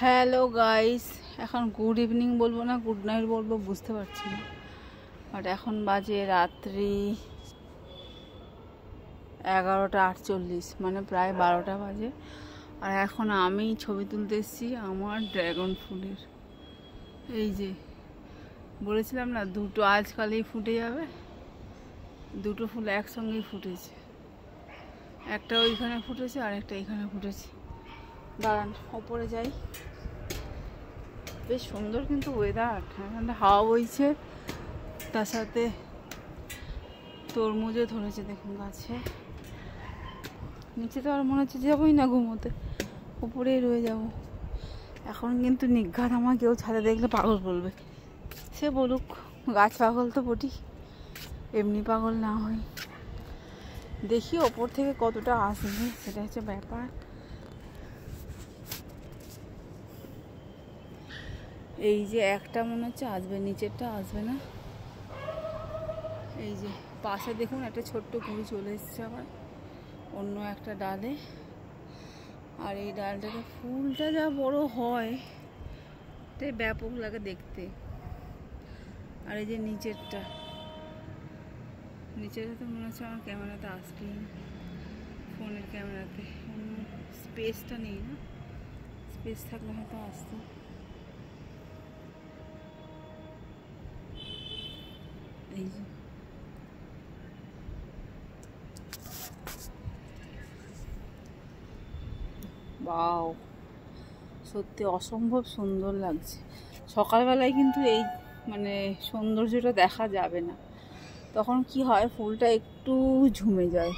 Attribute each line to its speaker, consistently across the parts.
Speaker 1: Hello guys, এখন good evening বলবো না গুড নাইট বলবো বুঝতে পারছি না। বাট এখন বাজে রাত্রি 11:48, মানে প্রায় 12টা বাজে। আর এখন আমি ছবি তুলতে এসেছি আমার ড্রাগন ফুলের। এই যে বলেছিলাম না দুটো আজকালই ফুটে যাবে, দুটো ফুল একসঙ্গেই ফুটেছে। একটা ওইখানে ফুটেছে আর একটা এইখানে ফুটেছে। দাঁড়ান ওপরে যাই। বেশ সুন্দর কিন্তু ওয়েদার, ঠান্ডা হাওয়া বইছে, তার সাথে তরমুজও ধরেছে দেখুন গাছে। নিচে তো আর মনে হচ্ছে যাবোই না ঘুমোতে, উপরেই রয়ে যাব। এখন কিন্তু নিঘাত আমার কেউ ছাদে দেখলে পাগল বলবে, সে বলুক, গাছ পাগল তো বটি, এমনি পাগল না হই। দেখি ওপর থেকে কতটা আসবে, সেটা হচ্ছে ব্যাপার। এই যে একটা মনে হচ্ছে আসবে, নিচেরটা আসবে না। এই যে পাশে দেখুন একটা ছোট্ট কুড়ি চলে এসছে আবার অন্য একটা ডালে। আর এই ডালটাতে ফুলটা যা বড় হয়, তাই ব্যাপক লাগে দেখতে। আর এই যে নিচেরটা তো মনে হচ্ছে আমার ক্যামেরাতে আসবে, ফোনের ক্যামেরাতে স্পেসটা নেই না, স্পেস থাকলে হয়তো আসতো। এই যে বাও, সত্যি অসম্ভব সুন্দর লাগছে। সকালবেলায় কিন্তু এই মানে সৌন্দর্যটা দেখা যাবে না, তখন কি হয় ফুলটা একটু ঝুমে যায়।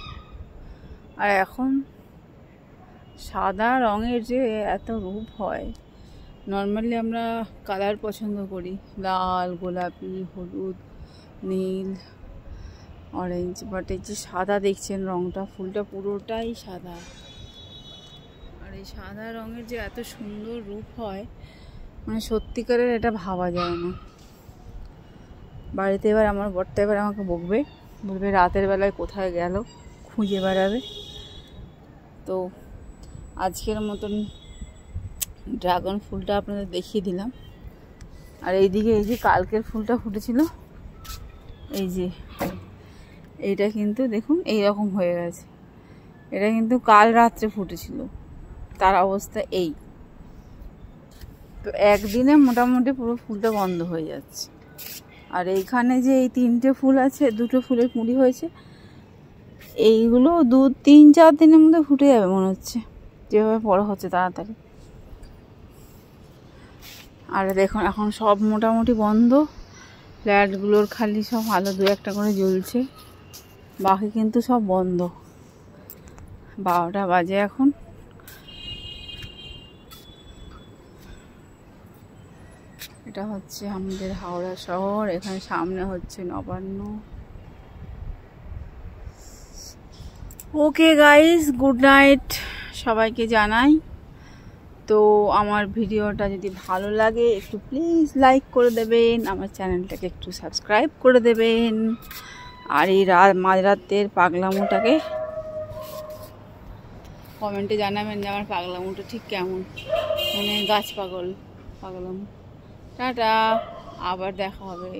Speaker 1: আর এখন সাদা রঙের যে এত রূপ হয়, নর্মালি আমরা কালার পছন্দ করি, লাল, গোলাপি, হলুদ, নীল, অরেঞ্জ, বাট এই যে সাদা দেখছেন রঙটা, ফুলটা পুরোটাই সাদা। আর এই সাদা রঙের যে এত সুন্দর রূপ হয়, মানে সত্যিকারের এটা ভাবা যায় না। বাড়িতে এবার আমার বরটা এবার আমাকে বলবে রাতের বেলায় কোথায় গেল, খুঁজে বেড়াবে। তো আজকের মতন ড্রাগন ফুলটা আপনাদের দেখিয়ে দিলাম। আর এইদিকে এই যে কালকের ফুলটা ফুটেছিল, এই যে এইটা কিন্তু দেখুন এই রকম হয়ে গেছে। এটা কিন্তু কাল রাত্রে ফুটেছিল, তার অবস্থা এই। তো একদিনে মোটামুটি পুরো ফুলটা বন্ধ হয়ে যাচ্ছে। আর এইখানে যে এই তিনটে ফুল আছে, দুটো ফুলের কুঁড়ি হয়েছে, এইগুলো 2-3-4 দিনের মধ্যে ফুটে যাবে মনে হচ্ছে, যেভাবে বড় হচ্ছে তাড়াতাড়ি। আর দেখুন এখন সব মোটামুটি বন্ধ, ফ্ল্যাটগুলোর খালি সব আলো 2-1টা করে জ্বলছে, বাকি কিন্তু সব বন্ধ। 12টা বাজে এখন। এটা হচ্ছে আমাদের হাওড়া শহর, এখানে সামনে হচ্ছে Nabanna. Okay guys, good night সবাইকে জানাই। তো আমার ভিডিওটা যদি ভালো লাগে একটু প্লিজ লাইক করে দেবেন, আমার চ্যানেলটাকে একটু সাবস্ক্রাইব করে দেবেন। আর এই মাঝরাতের পাগলামোটাকে কমেন্টে জানাবেন যে আমার পাগলামোটা ঠিক কেমন, মানে গাছ পাগলামো। টাটা, আবার দেখা হবে।